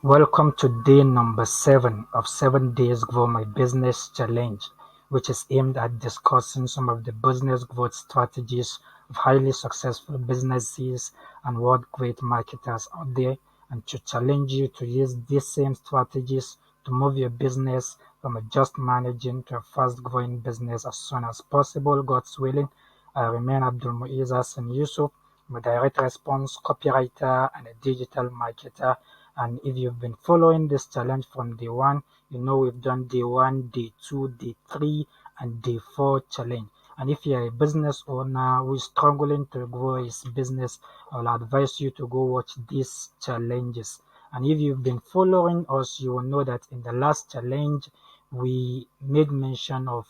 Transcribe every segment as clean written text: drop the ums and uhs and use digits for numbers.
Welcome to day number 7 of 7 Days Grow My Business Challenge, which is aimed at discussing some of the business growth strategies of highly successful businesses and world great marketers out there, and to challenge you to use these same strategies to move your business from a just managing to a fast growing business as soon as possible, God's willing. I remain Abdul Muiz Hassan Yusuf. I'm a direct response copywriter and a digital marketer. And if you've been following this challenge from day one, you know we've done day 1, day 2, day 3, and day 4 challenge. And if you're a business owner who is struggling to grow his business, I'll advise you to go watch these challenges. And if you've been following us, you will know that in the last challenge, we made mention of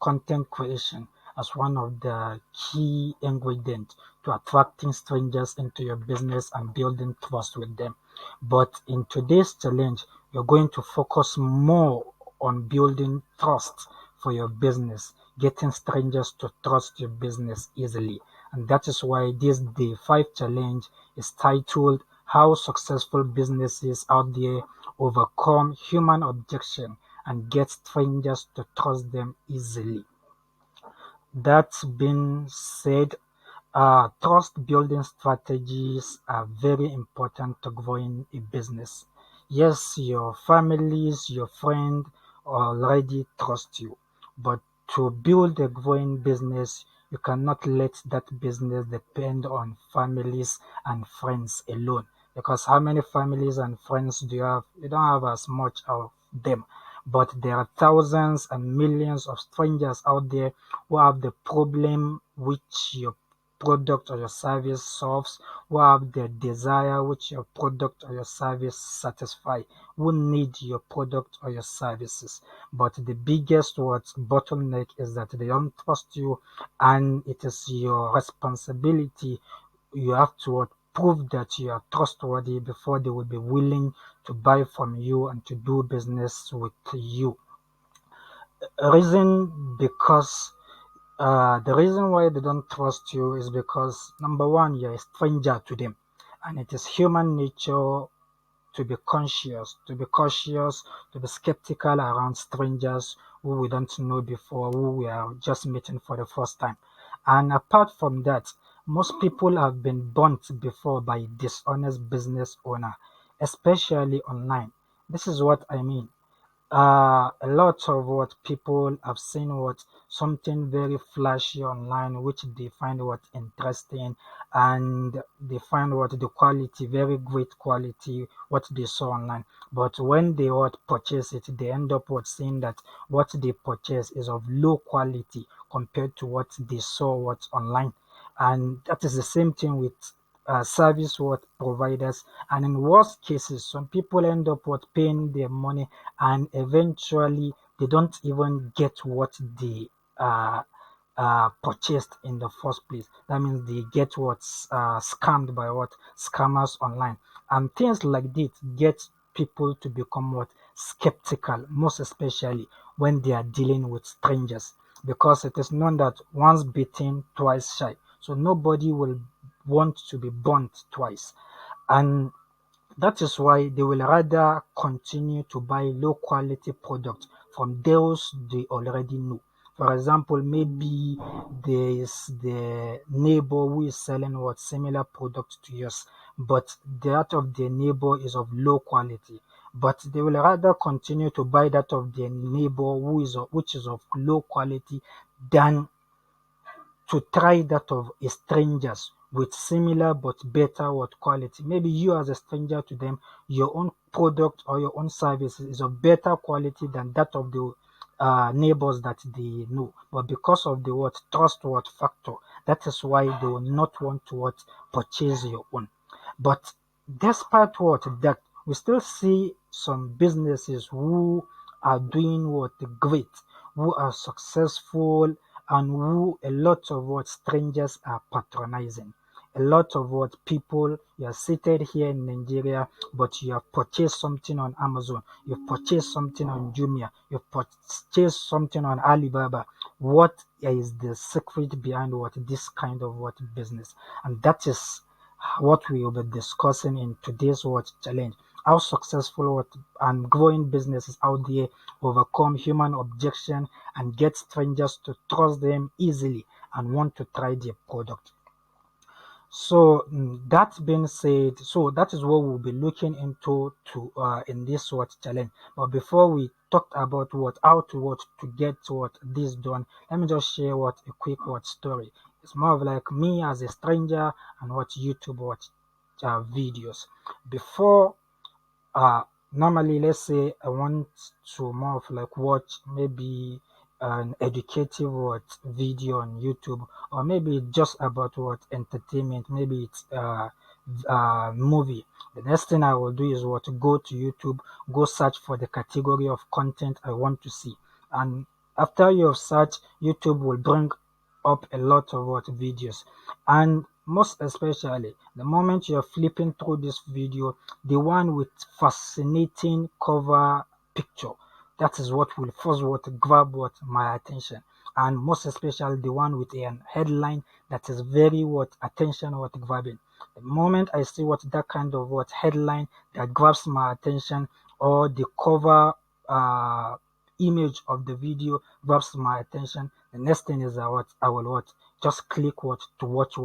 content creation as one of the key ingredients to attracting strangers into your business and building trust with them. But in today's challenge, you're going to focus more on building trust for your business, getting strangers to trust your business easily. And that is why this day 5 challenge is titled How Successful Businesses Out There Overcome Human Objection and Get Strangers to Trust Them Easily. That being said, trust building strategies are very important to growing a business. Yes, your families, your friends already trust you, but to build a growing business, you cannot let that business depend on families and friends alone. Because how many families and friends do you have? You don't have as much of them. But there are thousands and millions of strangers out there who have the problem which your product or your service solves, who have the desire which your product or your service satisfy, who need your product or your services. But the biggest bottleneck is that they don't trust you, and it is your responsibility. You have to prove that you are trustworthy before they will be willing to buy from you and to do business with you. The reason why they don't trust you is because, number one, you're a stranger to them, and it is human nature to be conscious, to be cautious, to be skeptical around strangers who we don't know before, who we are just meeting for the first time. And apart from that, most people have been burnt before by dishonest business owner, especially online. This is what I mean. A lot of what people have seen something very flashy online, which they find interesting, and they find the quality, very great quality, what they saw online. But when they purchase it, they end up seeing that what they purchase is of low quality compared to what they saw online. And that is the same thing with service providers. And in worst cases, some people end up paying their money, and eventually they don't even get what they purchased in the first place. That means they get what's scammed by scammers online, and things like this get people to become skeptical, most especially when they are dealing with strangers, because it is known that once bitten, twice shy. So nobody will want to be burnt twice, and that is why they will rather continue to buy low quality products from those they already know. For example, maybe there's the neighbor who is selling similar products to yours, but that of their neighbor is of low quality. But they will rather continue to buy that of their neighbor which is of low quality than to try that of a strangers with similar but better quality. Maybe you as a stranger to them, your own product or your own service is of better quality than that of the neighbors that they know. But because of the trust factor, that is why they will not want to purchase your own. But despite that, we still see some businesses who are doing great, who are successful, and who a lot of strangers are patronizing. A lot of people, you are seated here in Nigeria, but you have purchased something on Amazon, you've purchased something on Jumia, you've purchased something on Alibaba. What is the secret behind this kind of business? And that is what we will be discussing in today's challenge. How successful and growing businesses out there overcome human objection and get strangers to trust them easily and want to try their product. So that being said, so that is what we'll be looking into in this challenge. But before we talk about how to get this done, let me just share a quick story. It's more of like me as a stranger and YouTube videos. Before normally, let's say I want to more of like watch maybe an educative video on YouTube, or maybe just about entertainment, maybe it's movie. The next thing I will do is go to YouTube, go search for the category of content I want to see, and after you have searched, YouTube will bring up a lot of videos, and most especially the moment you're flipping through this video, the one with fascinating cover picture, that is what will first grab my attention, and most especially the one with a headline that is very attention grabbing. The moment I see that kind of headline that grabs my attention, or the cover image of the video grabs my attention, the next thing is I will just click to watch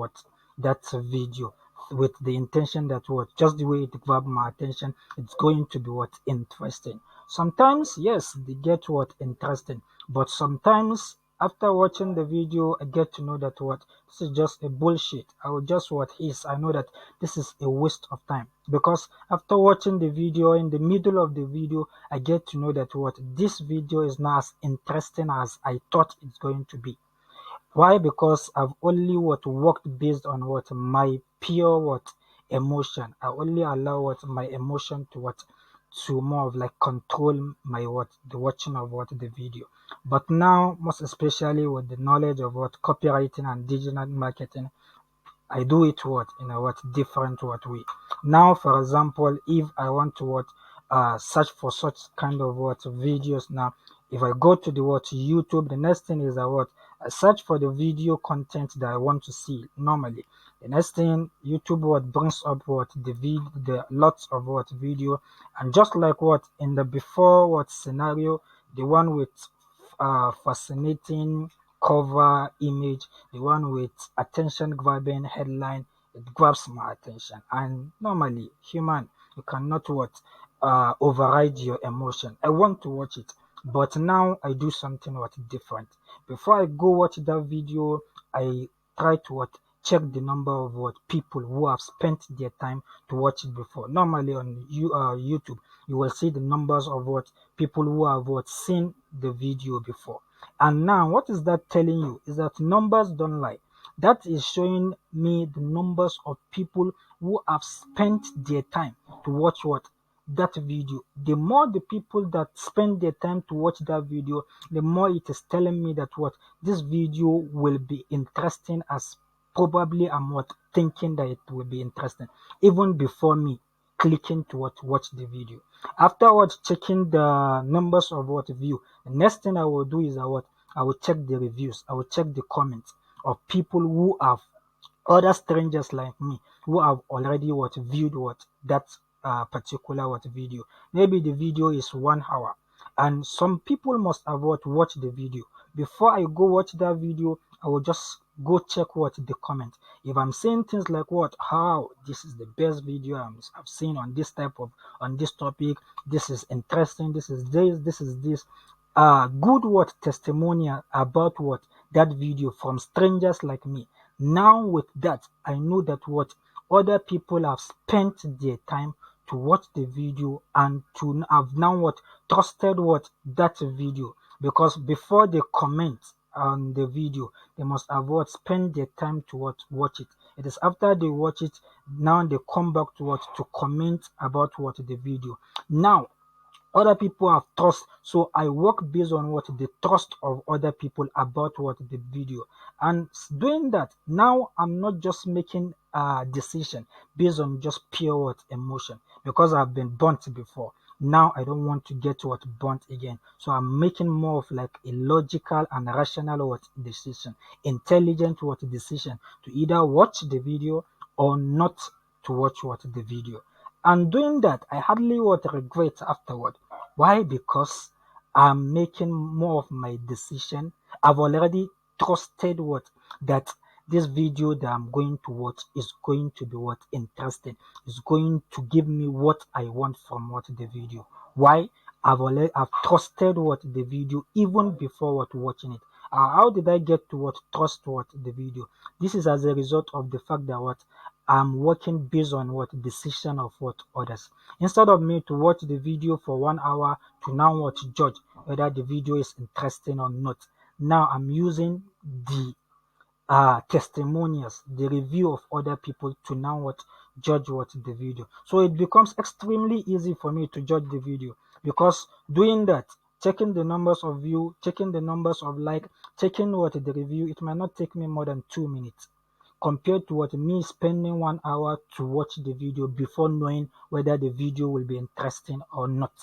that video, with the intention that just the way it grabbed my attention, it's going to be interesting. Sometimes yes, they get interesting, but sometimes after watching the video I get to know that this is just a bullshit. I will just I know that this is a waste of time, because after watching the video, in the middle of the video, I get to know that this video is not as interesting as I thought it's going to be. Why? Because I've only worked based on my pure emotion. I only allow my emotion to more of like control my the watching of the video. But now, most especially with the knowledge of copywriting and digital marketing, I do it in a different way. Now, for example, if I want to search for such kind of videos, now if I go to the YouTube, the next thing is I search for the video content that I want to see normally. The next thing, YouTube brings up the lots of video, and just like in the before scenario, the one with fascinating cover image, the one with attention grabbing headline, it grabs my attention. And normally, human, you cannot override your emotion. I want to watch it, but now I do something different. Before I go watch that video, I try to check the number of people who have spent their time to watch it before. Normally on YouTube, you will see the numbers of people who have seen the video before. And now, what is that telling you? Is that numbers don't lie. That is showing me the numbers of people who have spent their time to watch that video. The more the people that spend their time to watch that video, the more it is telling me that this video will be interesting, as probably I'm thinking that it will be interesting even before me clicking to watch the video. Afterwards, checking the numbers of view, the next thing I will do is I will check the reviews. I will check the comments of people who have, other strangers like me, who have already viewed that particular video. Maybe the video is 1 hour, and some people must have watched the video. Before I go watch that video, I will just go check the comment. If I'm saying things like how this is the best video I've seen on this on this topic, this is interesting, this is this, good testimonial about that video from strangers like me. Now with that, I know that other people have spent their time to watch the video, and to have now trusted that video, because before they comment on the video, they must have spend their time to watch it. It is after they watch it, now they come back to comment about the video. Now other people have trust, so I work based on the trust of other people about the video. And doing that, now I'm not just making a decision based on just pure emotion, because I've been burnt before. Now I don't want to get burnt again, so I'm making more of like a logical and rational decision, intelligent decision, to either watch the video or not to watch what the video. And doing that, I hardly what regret afterward. Why? Because I'm making more of my decision. I've already trusted what that this video that I'm going to watch is going to be what interesting. Is going to give me what I want from what the video. Why? I've trusted what the video even before what watching it. How did I get to what trust what the video? This is as a result of the fact that what I'm working based on what decision of what others. Instead of me to watch the video for 1 hour to now what judge whether the video is interesting or not. Now I'm using the testimonials, the review of other people to now what judge what the video. So it becomes extremely easy for me to judge the video because doing that, checking the numbers of view, checking the numbers of like, checking what the review, it might not take me more than 2 minutes compared to what me spending 1 hour to watch the video before knowing whether the video will be interesting or not.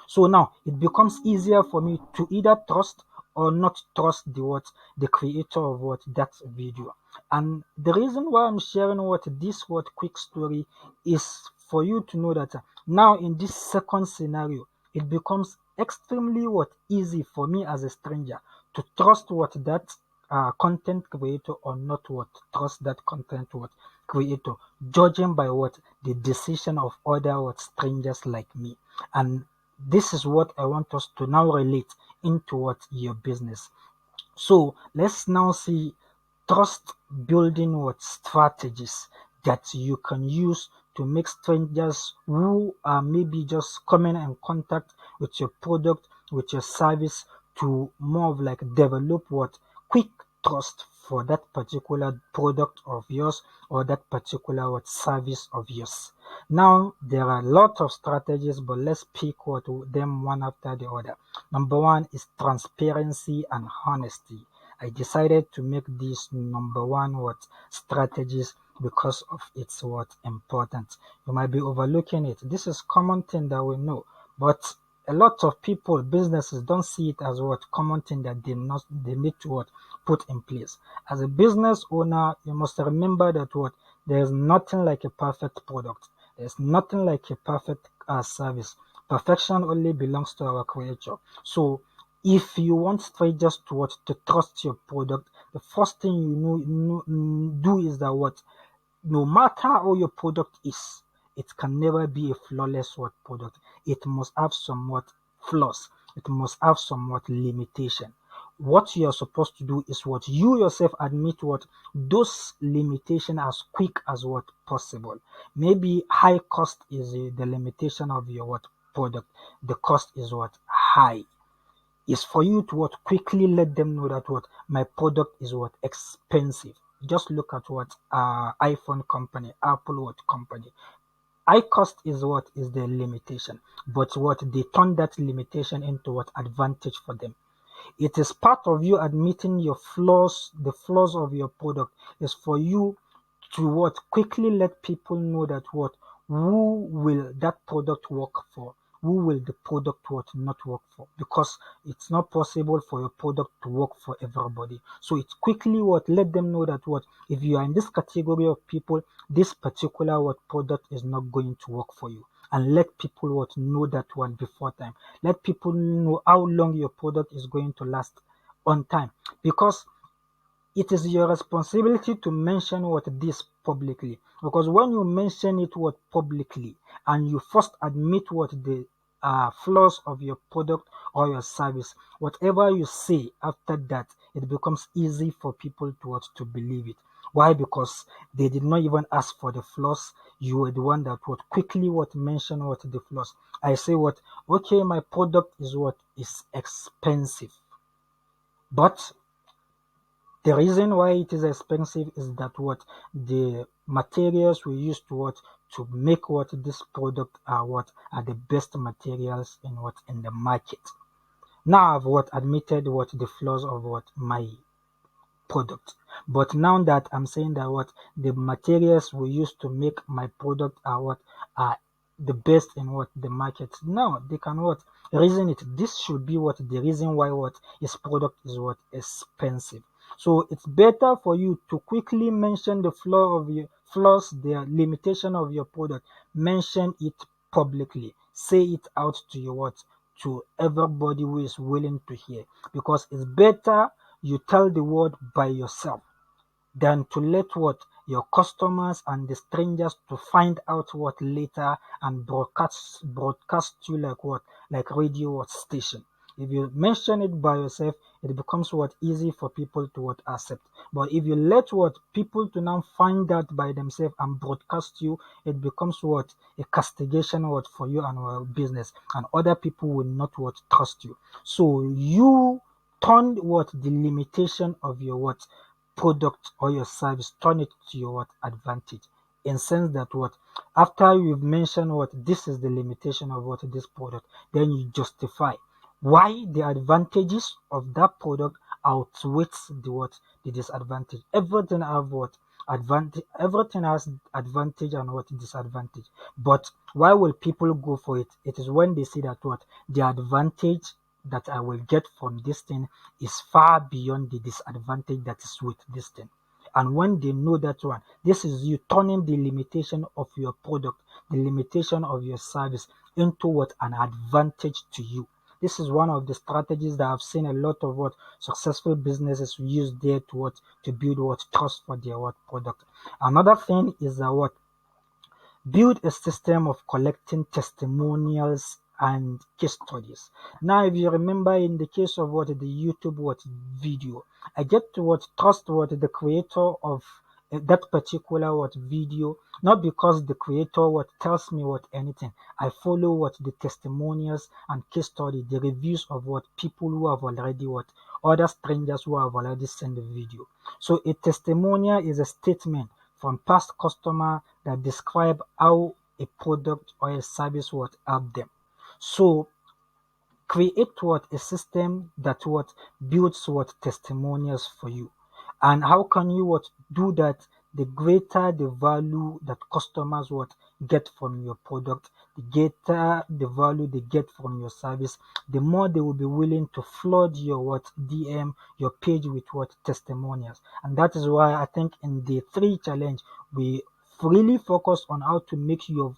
So now it becomes easier for me to either trust or not trust the creator of what that video. And the reason why I'm sharing what this what quick story is for you to know that now in this second scenario, it becomes extremely what easy for me as a stranger to trust what that content creator or not what trust that content what creator, judging by what the decision of other what strangers like me. And this is what I want us to now relate into what your business. So let's now see trust building what strategies that you can use to make strangers who are maybe just coming in contact with your product, with your service, to more of like develop what quick trust for that particular product of yours or that particular what service of yours. Now there are a lot of strategies, but let's pick what them one after the other. Number one is transparency and honesty. I decided to make this number one what strategies because of its what important. You might be overlooking it. This is common thing that we know, but a lot of people, businesses don't see it as what common thing that they need to what put in place. As a business owner, you must remember that what there is nothing like a perfect product. There's nothing like a perfect service. Perfection only belongs to our creator. So if you want strangers to what to trust your product, the first thing do is that what no matter how your product is, it can never be a flawless what product. It must have somewhat flaws. It must have somewhat limitation. What you are supposed to do is what you yourself admit what those limitation as quick as what possible. Maybe high cost is the limitation of your what product. The cost is what high is for you to what quickly let them know that what my product is what expensive. Just look at what iPhone company, Apple what company. High cost is what is the limitation, but what they turn that limitation into what advantage for them. It is part of you admitting your flaws, the flaws of your product is for you to what quickly let people know that what who will that product work for, who will the product what not work for, because it's not possible for your product to work for everybody. So it quickly what let them know that what if you are in this category of people, this particular what product is not going to work for you, and let people what know that one before time. Let people know how long your product is going to last on time, because it is your responsibility to mention what this publicly, because when you mention it what publicly and you first admit what the flaws of your product or your service, whatever you say after that, it becomes easy for people to what to believe it. Why? Because they did not even ask for the flaws. You were the one that would quickly what mention what the flaws. I say what, okay, my product is what is expensive, but the reason why it is expensive is that what the materials we use to what to make what this product are what are the best materials in what in the market. Now I've what admitted what the flaws of what my product. But now that I'm saying that what the materials we use to make my product are what are the best in what the market. Now they can what reason it. This should be what the reason why what his product is what expensive. So it's better for you to quickly mention the flaws, the limitation of your product. Mention it publicly. Say it out to your what? To everybody who is willing to hear. Because it's better you tell the world by yourself than to let what your customers and the strangers to find out what later and broadcast you like what, like radio what station. If you mention it by yourself, it becomes what easy for people to what accept. But if you let what people to now find out by themselves and broadcast you, it becomes what a castigation what for you and your business, and other people will not what trust you. So you turn what the limitation of your what product or your service, turn it to your what advantage, in sense that what, after you've mentioned what this is the limitation of what this product, then you justify why the advantages of that product outweighs the what the disadvantage. Everything have what advantage, everything has advantage and what disadvantage. But why will people go for it? It is when they see that what the advantage that I will get from this thing is far beyond the disadvantage that is with this thing. And when they know that one, this is you turning the limitation of your product, the limitation of your service into what an advantage to you. This is one of the strategies that I've seen a lot of what successful businesses use there to what to build what trust for their what product. Another thing is that what build a system of collecting testimonials and case studies. Now, if you remember in the case of what the YouTube what video, I get to what trust what the creator of that particular what video, not because the creator what tells me what anything. I follow what the testimonials and case study, the reviews of what people who have already what other strangers who have already sent the video. So a testimonial is a statement from past customer that describe how a product or a service would help them. So create what a system that what builds what testimonials for you. And how can you what do that? The greater the value that customers what get from your product, the greater the value they get from your service, the more they will be willing to flood your what DM, your page with what testimonials. And that is why I think in the 3 challenge we really focus on how to make your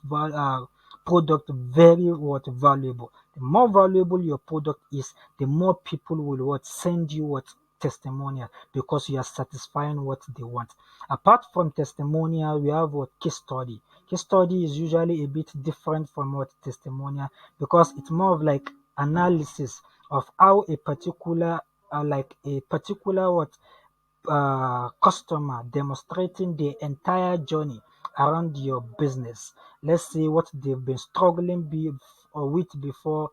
product very what valuable. The more valuable your product is, the more people will what send you what testimonial, because you are satisfying what they want. Apart from testimonial, we have what case study. Case study is usually a bit different from what testimonial, because it's more of like analysis of how a particular what customer demonstrating the entire journey around your business. Let's say what they've been struggling or with before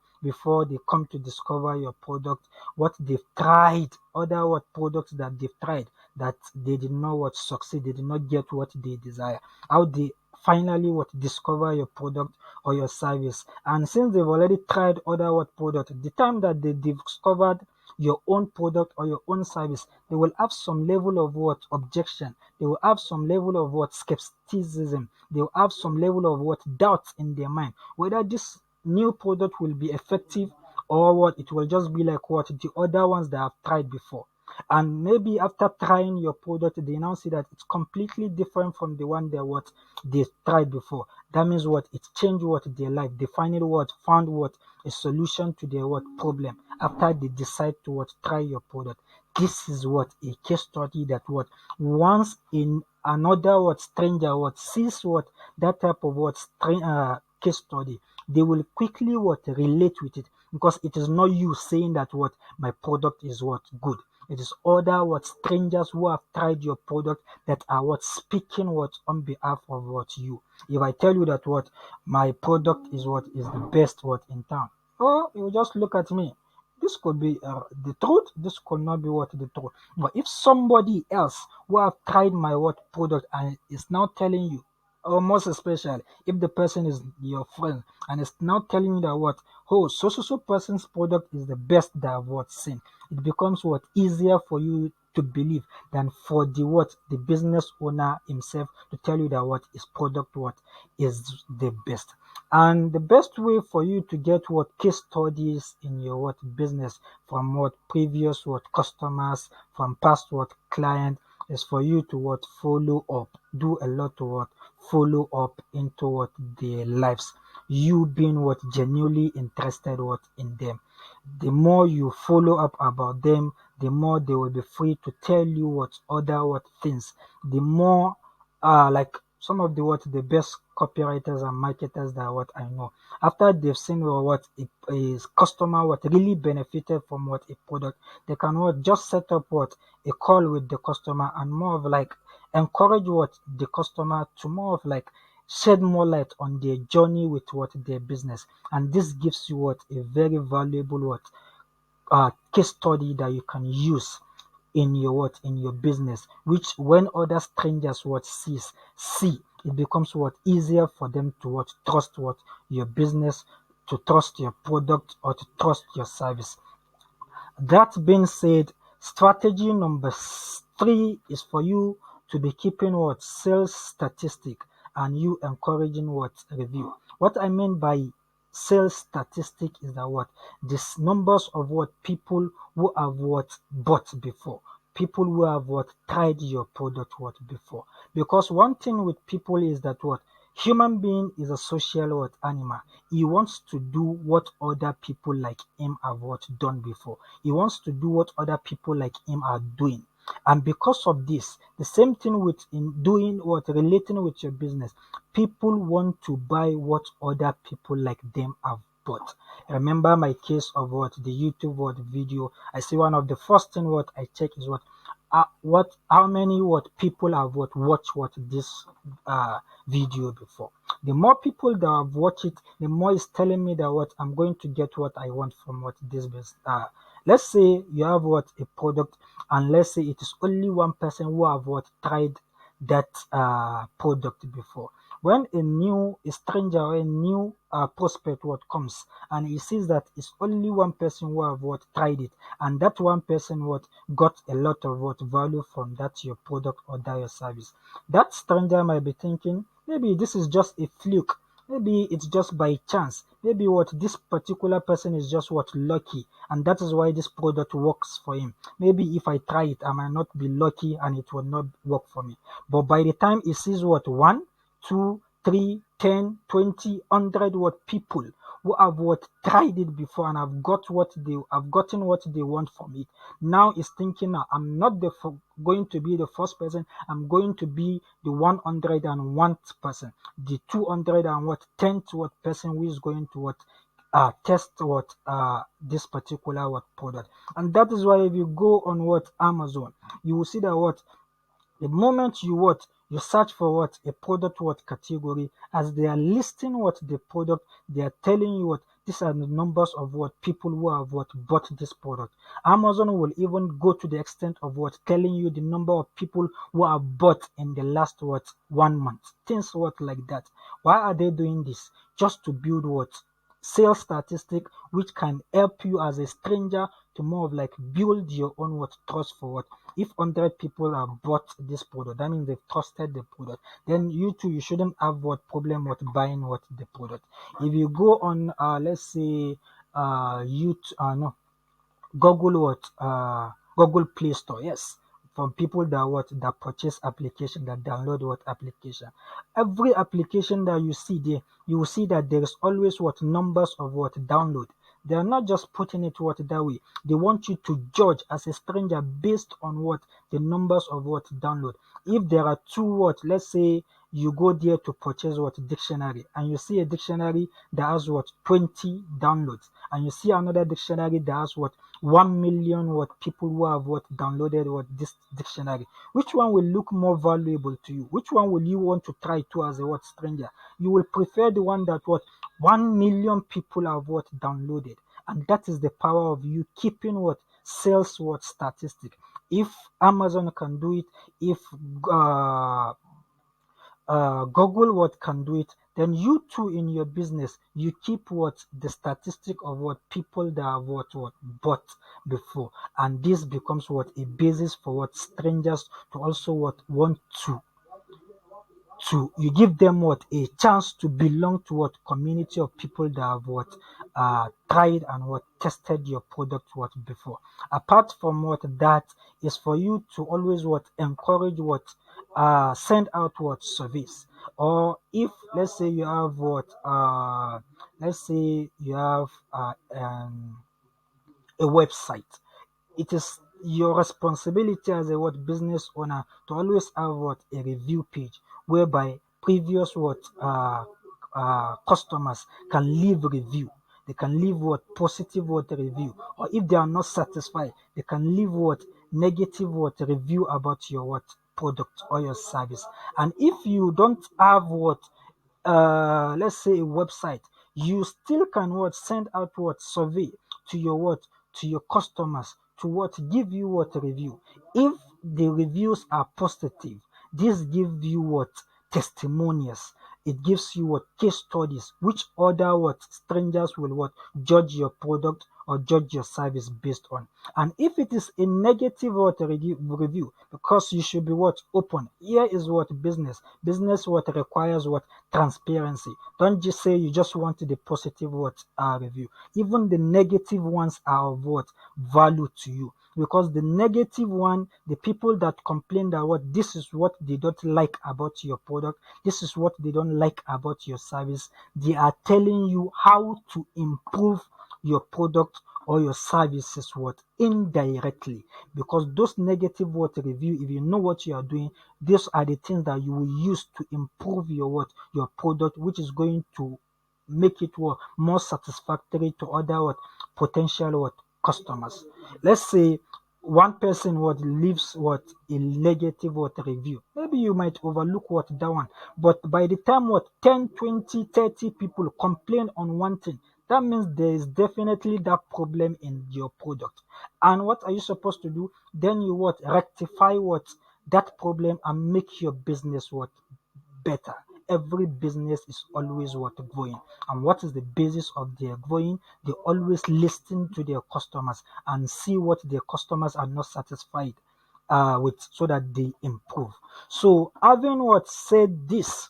they come to discover your product, what they've tried, other what products that they've tried that they did not what succeed, they did not get what they desire, how they finally what discover your product or your service. And since they've already tried other what product, the time that they discovered your own product or your own service, they will have some level of what objection, they will have some level of what skepticism, they will have some level of what doubt in their mind whether this new product will be effective, or what it will just be like what the other ones that I've tried before. And maybe after trying your product, they now see that it's completely different from the one that what they tried before. That means what it changed what their life. They finally what found what a solution to their what problem after they decide to what try your product. This is what a case study that what once in another what stranger what sees what that type of what case study, they will quickly what relate with it, because it is not you saying that what my product is what good. It is other what strangers who have tried your product that are what speaking what on behalf of what you. If I tell you that what my product is what is the best what in town, oh, you just look at me. This could be the truth. This could not be what the truth. But if somebody else who have tried my what product and is now telling you, or most especially if the person is your friend and is now telling you that what, oh, so person's product is the best that I've what seen, it becomes what easier for you to believe than for the business owner himself to tell you that what his product is the best. And the best way for you to get case studies in your business from previous customers, from past client, is for you to follow up, do a lot of follow up into their lives. You being genuinely interested in them. The more you follow up about them, the more they will be free to tell you other things. The more like some of the best copywriters and marketers that I know, after they've seen a customer really benefited from a product, they can just set up a call with the customer and more of encourage the customer to more of shed more light on their journey with their business. And this gives you a very valuable case study that you can use in your in your business, which when other strangers see, it becomes easier for them to trust your business, to trust your product, or to trust your service. That being said, strategy number three is for you to be keeping sales statistic and you encouraging review. What I mean by sales statistic is that these numbers of people who have bought before, people who have tried your product before. Because one thing with people is that human being is a social animal. He wants to do what other people like him have done before. He wants to do what other people like him are doing. And because of this, the same thing with in doing relating with your business, people want to buy what other people like them have bought. Remember my case of the YouTube video. I see one of the first thing I check is how many people have watched this video before. The more people that have watched it, the more it's telling me that I'm going to get what I want from this business. Let's say you have a product, and let's say it is only one person who have tried that product before. When a stranger or a new prospect comes and he sees that it's only one person who have tried it, and that one person got a lot of value from that your product or that your service, that stranger might be thinking maybe this is just a fluke. Maybe it's just by chance. Maybe this particular person is just lucky, and that is why this product works for him. Maybe if I try it, I might not be lucky and it will not work for me. But by the time he sees 1, 2, 3, 10, 20, 100 people who have tried it before and have gotten what they want from it, now is thinking, I'm not going to be the first person. I'm going to be the 101th person, the 210th person who is going to test this particular product. And that is why if you go on Amazon, you will see that the moment you search for a product category, as they are listing the product, they are telling you these are the numbers of people who have bought this product. Amazon will even go to the extent of telling you the number of people who have bought in the last 1 month. Things like that. Why are they doing this? Just to build sales statistic, which can help you as a stranger to more of build your own trust for if 100 people have bought this product, that means they've trusted the product. Then you too, you shouldn't have problem buying the product. If you go on let's say Google Play Store, yes, from people that purchase application, that download application. Every application that you see there, you will see that there is always numbers of download. They are not just putting it that way. They want you to judge as a stranger based on the numbers of download. If there are two let's say you go there to purchase dictionary, and you see a dictionary that has 20 downloads, and you see another dictionary that has 1 million people who have downloaded this dictionary, which one will look more valuable to you? Which one will you want to try to as a stranger? You will prefer the one that 1 million people have downloaded. And that is the power of you keeping sales statistic. If Amazon can do it, if Google can do it, then you too in your business, you keep what the statistic of what people that have what bought before, and this becomes what a basis for what strangers to also what want to you give them what a chance to belong to what community of people that have what tried and what tested your product what before. Apart from what that is for you to always what encourage what send out what service, or if let's say you have what let's say you have a website, it is your responsibility as a what business owner to always have what a review page whereby previous what customers can leave review. They can leave what positive what review, or if they are not satisfied, they can leave what negative what review about your what product or your service. And if you don't have what let's say a website, you still can what send out what survey to your what to your customers to what give you what review. If the reviews are positive, this gives you what testimonials. It gives you what case studies, which other what strangers will what judge your product or judge your service based on. And if it is a negative what review, because you should be what open. Here is what business what requires what transparency. Don't just say you just want the positive what review. Even the negative ones are of what value to you, because the negative one, the people that complain that what this is what they don't like about your product, this is what they don't like about your service, they are telling you how to improve your product or your services what indirectly, because those negative what review, if you know what you are doing, these are the things that you will use to improve your what your product, which is going to make it what more satisfactory to other what potential what customers. Let's say one person what leaves what a negative what review, maybe you might overlook what that one, but by the time what 10, 20, 30 people complain on one thing, that means there is definitely that problem in your product. And what are you supposed to do? Then you what rectify what that problem and make your business what better. Every business is always what growing. And what is the basis of their growing? They always listen to their customers and see what their customers are not satisfied with, so that they improve. So having what said this,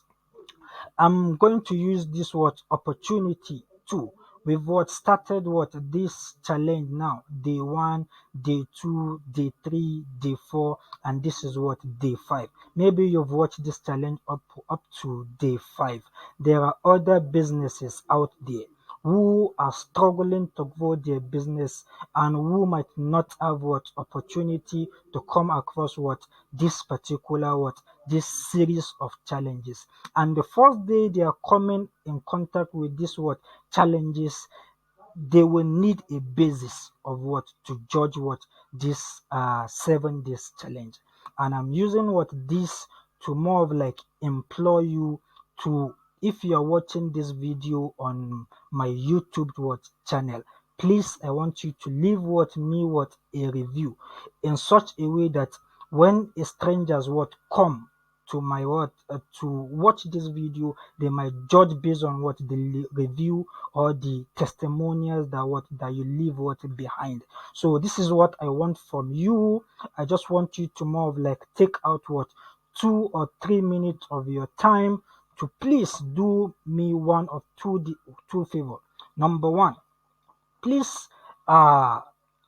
I'm going to use this what opportunity too. We've what started what this challenge now. Day one, day two, day three, day four, and this is what day five. Maybe you've watched this challenge up to day five. There are other businesses out there who are struggling to grow their business and who might not have what opportunity to come across what this particular what this series of challenges. And the first day they are coming in contact with this what challenges, they will need a basis of what to judge what this 7 days challenge. And I'm using what this to more of like employ you to, if you are watching this video on my YouTube what channel, please, I want you to leave what me what a review in such a way that when a strangers what come to my what to watch this video, they might judge based on what the review or the testimonials that what that you leave what behind. So this is what I want from you. I just want you to more of like take out what 2 or 3 minutes of your time to please do me one of two favor. Number one, please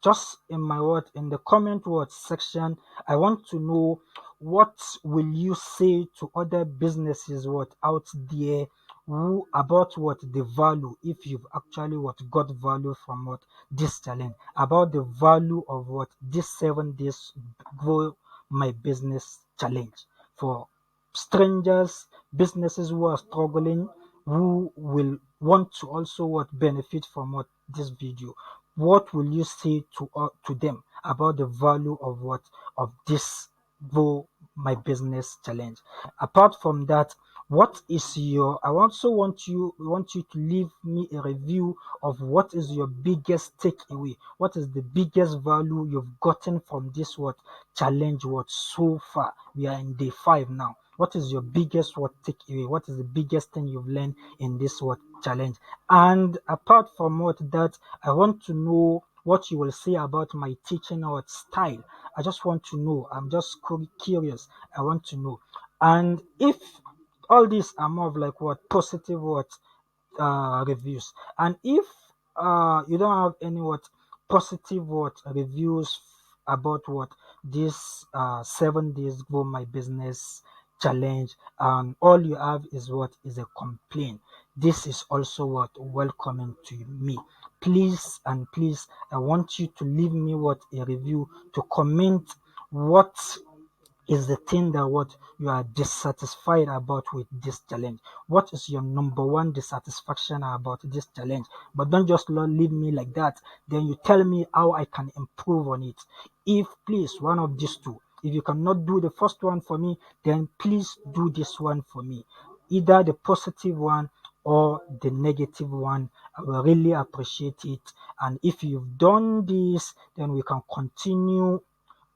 just in my word in the comment word section, I want to know what will you say to other businesses what out there who about what the value, if you've actually what got value from what this challenge, about the value of what this 7 days grow my business challenge for strangers, businesses who are struggling, who will want to also what benefit from what this video. What will you say to them about the value of what of this grow my business challenge? Apart from that, what is your, I also want you to leave me a review of what is your biggest takeaway, what is the biggest value you've gotten from this what challenge what so far. We are in day 5 now. What is your biggest what takeaway? What is the biggest thing you've learned in this what challenge? And apart from what that, I want to know what you will say about my teaching or style. I just want to know. I'm just curious. I want to know. And if all these are more of like what positive what reviews, and if you don't have any what positive what reviews about what this 7 days grow my business challenge, and all you have is what is a complaint, this is also what welcoming to me. Please and please, I want you to leave me what a review, to comment what is the thing that what you are dissatisfied about with this challenge. What is your number one dissatisfaction about this challenge? But don't just leave me like that. Then you tell me how I can improve on it. If please one of these two, if you cannot do the first one for me, then please do this one for me. Either the positive one or the negative one. I will really appreciate it. And if you've done this, then we can continue.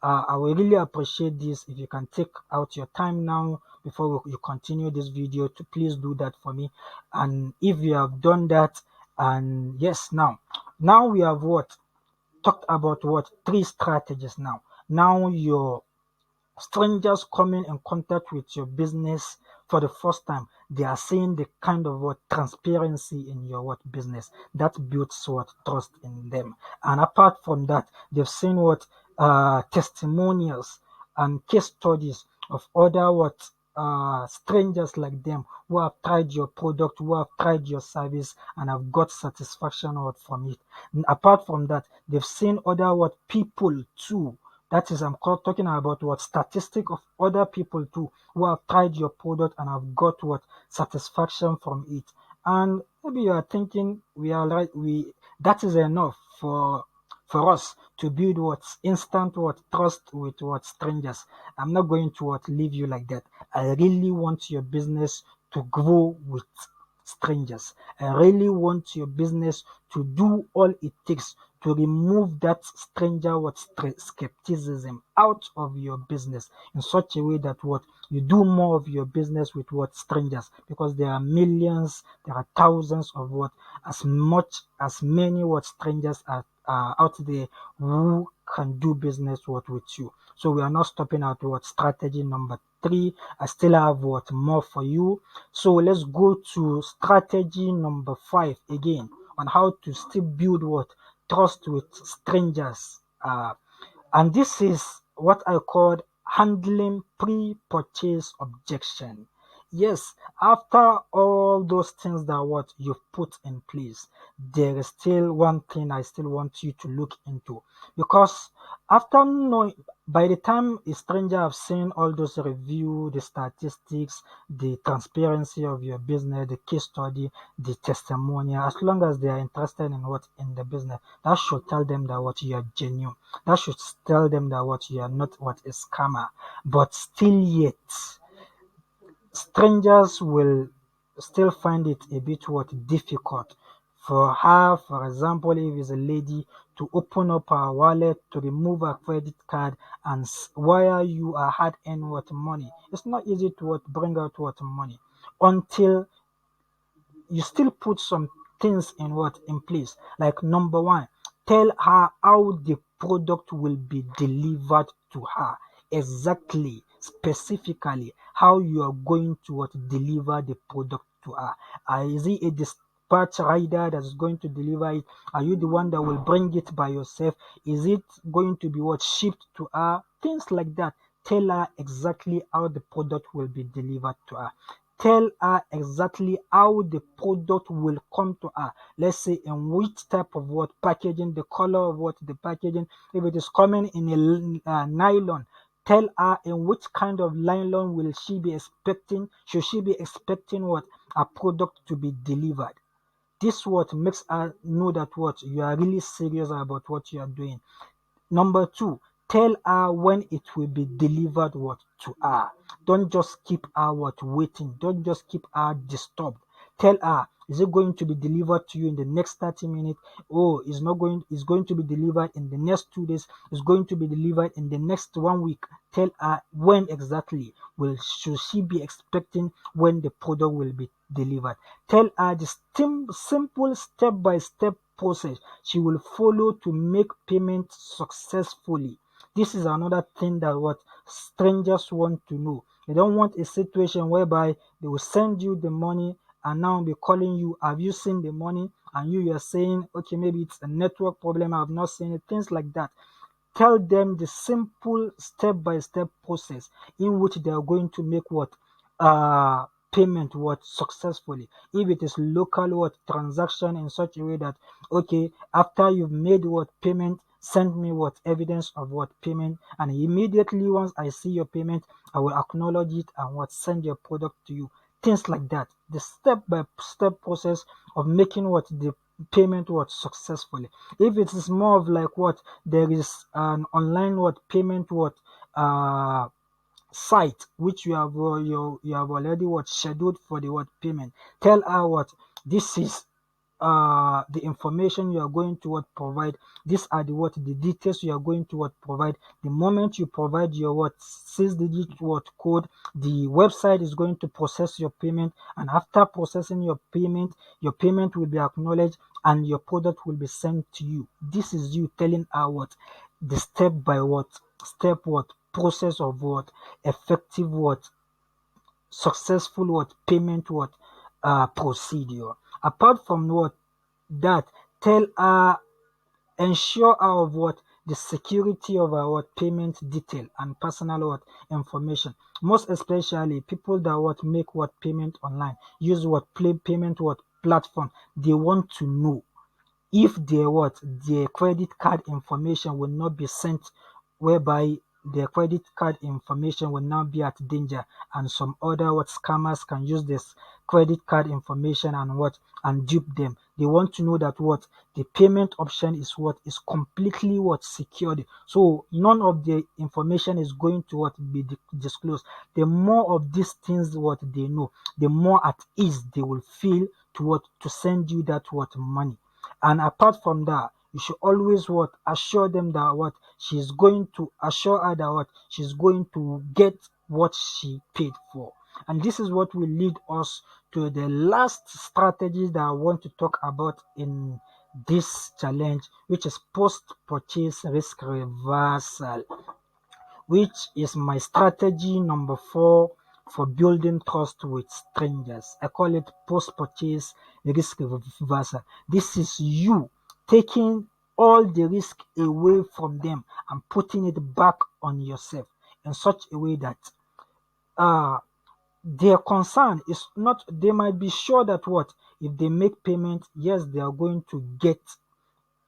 I will really appreciate this if you can take out your time now before you continue this video to please do that for me. And if you have done that, and yes, now we have what talked about what 3 strategies now. Now your strangers coming in contact with your business for the first time, they are seeing the kind of what transparency in your what business that builds what trust in them. And apart from that, they've seen what testimonials and case studies of other what strangers like them who have tried your product, who have tried your service, and have got satisfaction out from it. And apart from that, they've seen other what people too, that is, talking about what statistic of other people too who have tried your product and have got what satisfaction from it. And maybe you are thinking we are right, we that is enough for us to build what instant what trust with what strangers. I'm not going to what leave you like that. I really want your business to grow with strangers. I really want your business to do all it takes to remove that stranger what skepticism out of your business in such a way that what you do more of your business with what strangers, because there are millions, there are thousands of what as much as many what strangers are out there who can do business what with you. So we are not stopping at what strategy number 3. I still have what more for you. So let's go to strategy number 5 again, on how to still build what trust with strangers. And this is what I call handling pre-purchase objection. Yes, after all those things that what you've put in place, there is still one thing I still want you to look into, because after knowing, by the time a stranger have seen all those review, the statistics, the transparency of your business, the case study, the testimonial, as long as they are interested in what in the business, that should tell them that what you are genuine. That should tell them that what you are not what a scammer. But still yet, strangers will still find it a bit what difficult for her, for example, if it's a lady, to open up her wallet, to remove her credit card and wire you a hard-earned what money. It's not easy to what bring out what money until you still put some things in what in place. Like number one, tell her how the product will be delivered to her. Exactly, specifically, how you are going to what deliver the product to her. Is it a dispatch rider that's going to deliver it? Are you the one that will bring it by yourself? Is it going to be what shipped to her? Things like that. Tell her exactly how the product will be delivered to her. Tell her exactly how the product will come to her. Let's say in which type of what packaging, the color of what the packaging. If it is coming in a nylon, tell her in which kind of nylon will she be expecting. Should she be expecting what a product to be delivered? This what makes her know that what you are really serious about what you are doing. Number two, tell her when it will be delivered what to her. Don't just keep her what waiting. Don't just keep her disturbed. Tell her Is it going to be delivered to you in the next 30 minutes? Oh, it's going to be delivered in the next 2 days. It's going to be delivered in the next 1 week. Tell her when exactly should she be expecting when the product will be delivered. Tell her the simple step-by-step process she will follow to make payment successfully. This is another thing that what strangers want to know. They don't want a situation whereby they will send you the money and now be calling you, have you seen the money? And you're saying, okay, maybe it's a network problem, I have not seen it, things like that. Tell them the simple step-by-step process in which they are going to make what payment what successfully. If it is local what transaction in such a way that okay, after you've made what payment, send me what evidence of what payment, and immediately once I see your payment, I will acknowledge it and what send your product to you. Things like that. The step-by-step process of making what the payment what successfully. If it is more of like what there is an online what payment what site which you have already what scheduled for the what payment, tell her what this is the information you are going to what provide. These are the details you are going to what provide. The moment you provide your what 6-digit what code, the website is going to process your payment, and after processing your payment will be acknowledged and your product will be sent to you. This is you telling her what the step what process of what effective what successful what payment what procedure. Apart from what that, tell her, ensure her of what the security of our what payment detail and personal what information. Most especially people that what make what payment online, use what play payment what platform, they want to know if their credit card information will not be sent, whereby their credit card information will now be at danger, and some other what scammers can use this credit card information and what and dupe them. They want to know that what the payment option is what is completely what secured, so none of the information is going to what be disclosed. The more of these things what they know, the more at ease they will feel to what to send you that what money. And apart from that, you should always what assure them that what she's going to assure her that what she's going to get what she paid for. And this is what will lead us to the last strategy that I want to talk about in this challenge, which is post-purchase risk reversal, which is my strategy number 4 for building trust with strangers. I call it post-purchase risk reversal. This is you taking all the risk away from them and putting it back on yourself in such a way that uh, their concern is not, they might be sure that what if they make payment, yes, they are going to get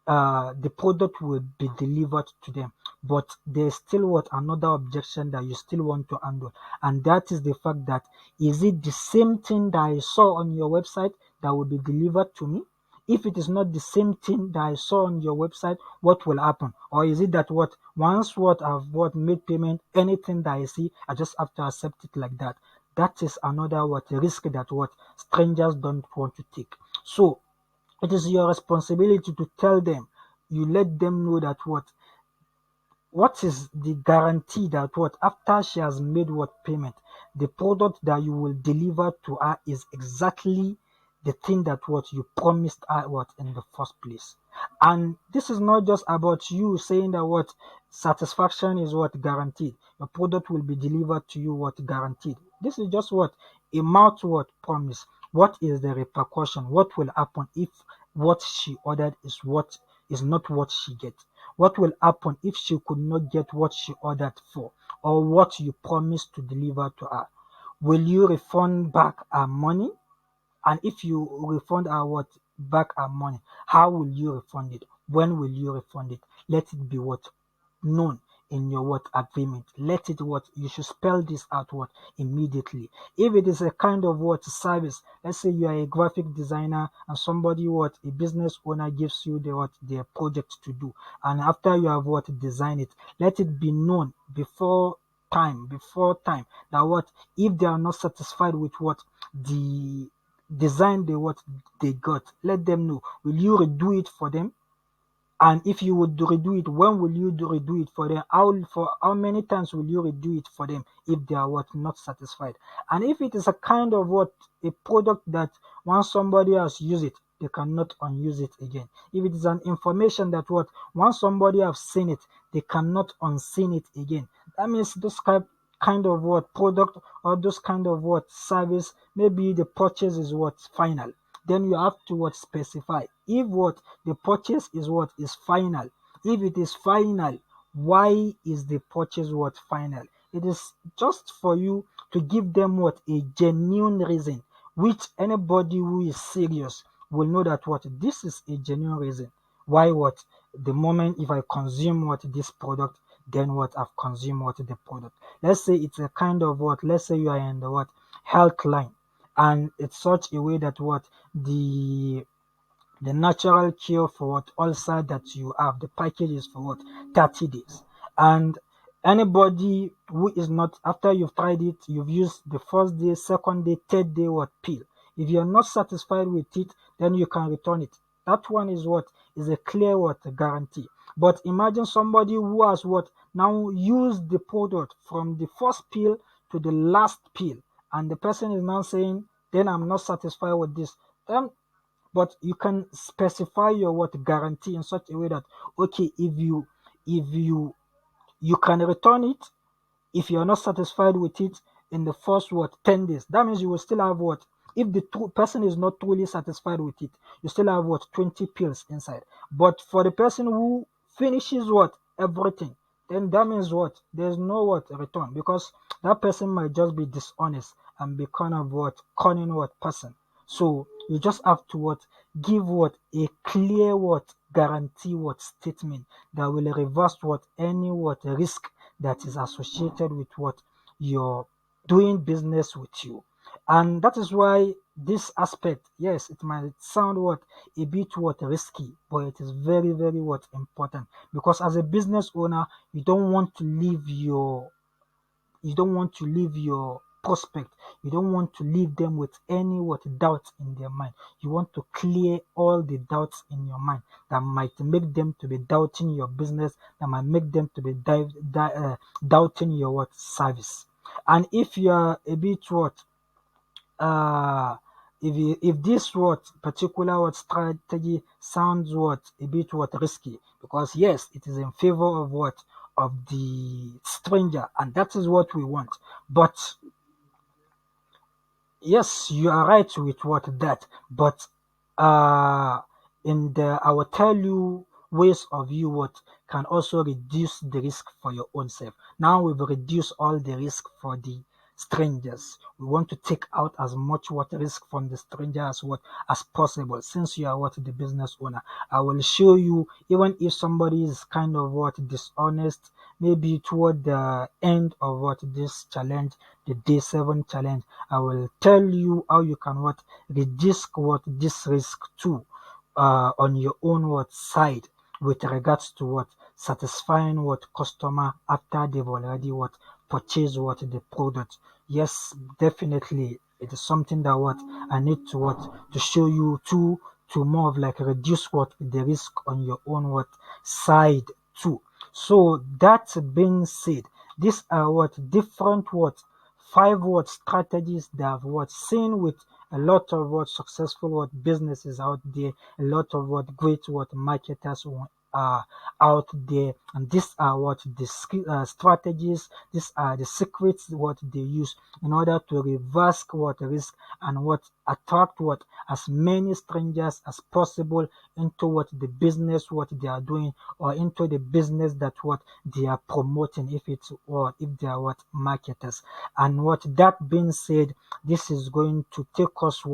the product will be delivered to them. But there's still what another objection that you still want to handle, and that is the fact that is it the same thing that I saw on your website that will be delivered to me? If it is not the same thing that I saw on your website, what will happen? Or is it that what once what I've what made payment, anything that I see, I just have to accept it like that? That is another what risk that what strangers don't want to take. So it is your responsibility to tell them, you let them know that what is the guarantee that what after she has made what payment, the product that you will deliver to her is exactly the thing that what you promised her what in the first place. And this is not just about you saying that what satisfaction is what guaranteed. Your product will be delivered to you what guaranteed. This is just what a mouth what promise. What is the repercussion? What will happen if what she ordered is not what she gets? What will happen if she could not get what she ordered for, or what you promised to deliver to her? Will you refund back her money? And if you refund her what back her money, how will you refund it? When will you refund it? Let it be what known in your what agreement. Let it what you should spell this out what immediately. If it is a kind of what service, let's say you are a graphic designer and somebody what a business owner gives you the what their project to do, and after you have what design it, let it be known before time that what if they are not satisfied with what the design what they got. Let them know. Will you redo it for them? And if you would redo it, when will you redo it for them? For how many times will you redo it for them if they are not satisfied? And if it is a kind of a product that once somebody has used it, they cannot unuse it again. If it is an information that once somebody has seen it, they cannot unseen it again. That means those kind of product, or those kind of service, maybe the purchase is final. Then you have to specify if the purchase is final. If it is final, why is the purchase final? It is just for you to give them a genuine reason, which anybody who is serious will know that this is a genuine reason why the moment if I consume this product, then I've consumed the product. Let's say it's a kind of let's say you are in the health line, and it's such a way that the the natural cure for ulcer that you have, the package is for 30 days. And anybody who is not, after you've tried it, you've used the first day, second day, third day, pill. If you're not satisfied with it, then you can return it. That one is is a clear guarantee. But imagine somebody who has now used the product from the first pill to the last pill, and the person is now saying, then I'm not satisfied with this. Then but you can specify your guarantee in such a way that okay, if you can return it if you're not satisfied with it in the first 10 days. That means you will still have if the person is not truly satisfied with it, you still have 20 pills inside. But for the person who finishes everything, then that means there's no return, because that person might just be dishonest and be kind of cunning person. So you just have to give a clear guarantee statement that will reverse any risk that is associated with you're doing business with you. And that is why this aspect, yes, it might sound a bit risky, but it is very, very important, because as a business owner, you don't want to leave your prospect. You don't want to leave them with any doubt in their mind. You want to clear all the doubts in your mind that might make them to be doubting your business, that might make them to be doubting your service. And if you are a bit uh if this particular strategy sounds a bit risky, because yes, it is in favor of of the stranger, and that is what we want. But yes, you are right with that. But uh I will tell you ways of you can also reduce the risk for your own self. Now we've reduced all the risk for the strangers. We want to take out as much risk from the stranger as possible. Since you are the business owner, I will show you, even if somebody is kind of dishonest, maybe toward the end of this challenge, the day 7 challenge, I will tell you how you can reduce this risk too, on your own side, with regards to satisfying customer after they've already purchased the product. Yes, definitely it is something that I need to to show you to more of reduce the risk on your own side too. So that being said, these are different 5 strategies that I've seen with a lot of successful businesses out there, a lot of great marketers are out there, and these are the strategies, these are the secrets they use in order to reverse risk, and attract as many strangers as possible into the business they are doing, or into the business that they are promoting, if it's if they are marketers. And that being said, this is going to take us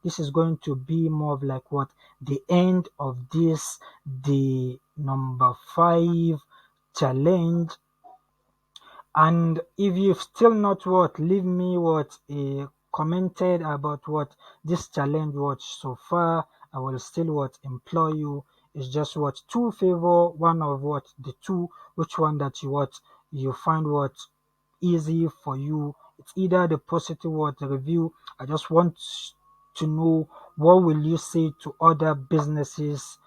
this is going to be more of the end of this, the number 5 challenge. And if you've still not leave me a commented about this challenge so far, I will still implore you, is just to favor one of the two, which one that you find easy for you. It's either the positive review. I just want to know what will you say to other business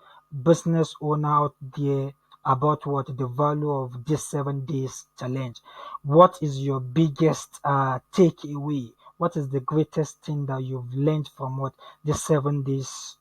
owner out there about what the value of this 7 days challenge. What is your biggest takeaway? What is the greatest thing that you've learned from what this 7 days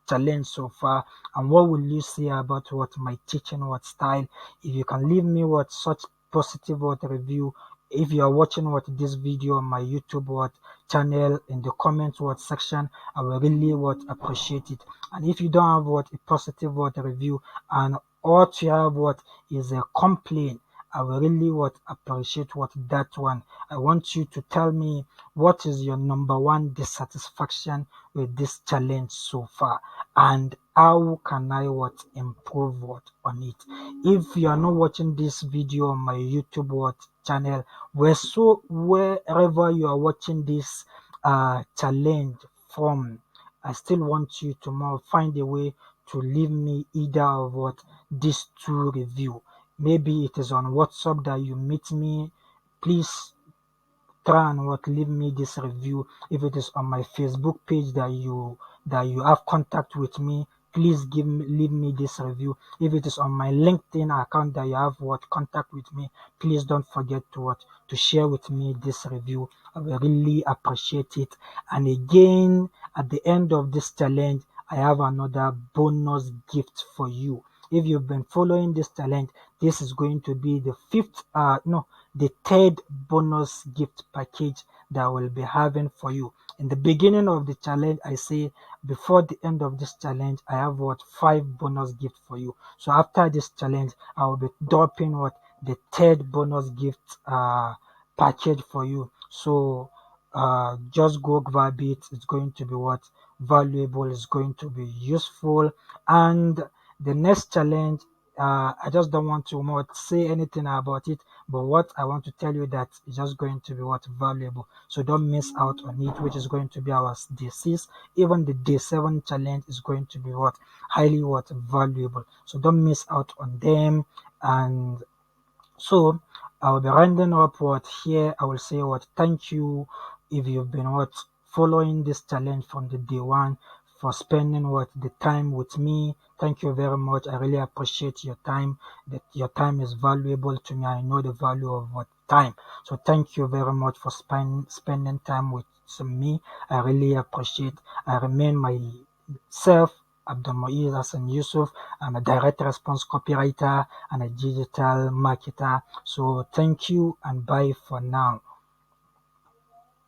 challenge so far? And what will you say about what my teaching what style? If you can leave me what such positive what review, if you are watching what this video on my YouTube what channel in the comment what section, I will really what appreciate it. And if you don't have what a positive what review and all you have what is a complaint, I will really what appreciate what that one. I want you to tell me what is your number one dissatisfaction with this challenge so far, and how can I what improve what on it. If you are not watching this video on my YouTube what channel, wherever you are watching this challenge from, I still want you to more find a way to leave me either of what these two review. Maybe it is on WhatsApp that you meet me. Please try and what leave me this review. If it is on my Facebook page that you have contact with me, please leave me this review. If it is on my LinkedIn account that you have what contact with me, please don't forget to share with me this review. I will really appreciate it. And again, at the end of this challenge, I have another bonus gift for you. If you've been following this challenge, this is going to be the third bonus gift package that I will be having for you. In the beginning of the challenge, I say before the end of this challenge, I have what 5 bonus gift for you. So after this challenge, I will be dropping what the third bonus gift package for you. So just go grab it. It's going to be what valuable. It's going to be useful. And the next challenge, I just don't want to more say anything about it, but what I want to tell you that is just going to be what valuable. So don't miss out on it, which is going to be our day 6. Even the day 7 challenge is going to be what highly what valuable. So don't miss out on them. And so I'll be rounding up what here. I will say what thank you if you've been what following this challenge from the day one, for spending what the time with me. Thank you very much. I really appreciate your time. That your time is valuable to me. I know the value of what time. So thank you very much for spending time with me. I really appreciate. I remain myself, Abdul Moiz Hassan Yusuf. I'm a direct response copywriter and a digital marketer. So thank you and bye for now.